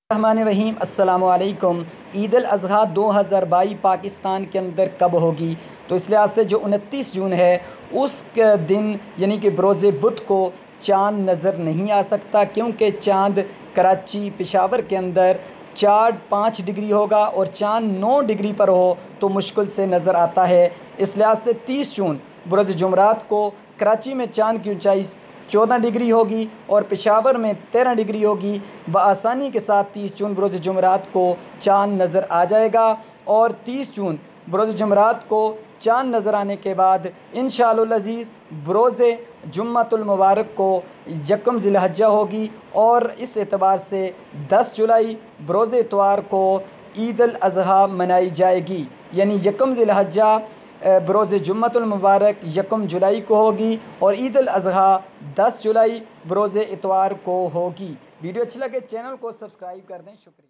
रहमानिर्रहीम अस्सलामु अलैकुम। ईद अल अज़हा 2022 पाकिस्तान के अंदर कब होगी? तो इस लिहाज से जो 29 जून है उस दिन यानी कि बरोज़ बुध को चाँद नज़र नहीं आ सकता, क्योंकि चाँद कराची पेशावर के अंदर 4-5 डिग्री होगा और चाँद 9 डिग्री पर हो तो मुश्किल से नज़र आता है। इस लिहाज से 30 जून बरोज़ जुमरात को कराची में चाँद की ऊंचाई 14 डिग्री होगी और पेशावर में 13 डिग्री होगी। बआसानी के साथ 30 जून बरोज़ जुमरात को चाँद नज़र आ जाएगा और 30 जून बरोज़ जुमरात को चाँद नज़र आने के बाद इंशाअल्लाह अज़ीज़ बरोज़ जुम्मतुल मुबारक को यकम ज़िलहज्जा होगी और इस एतबार से 10 जुलाई बरोज़ इतवार को ईद अल अज़हा मनाई जाएगी। यानी यकम ज़िलहज्जा बरोज़ जुम्मतुल मुबारक यकम जुलाई को होगी और ईद अल अज़हा 10 जुलाई बरोज़ इतवार को होगी। वीडियो अच्छी लगे चैनल को सब्सक्राइब कर दें। शुक्रिया।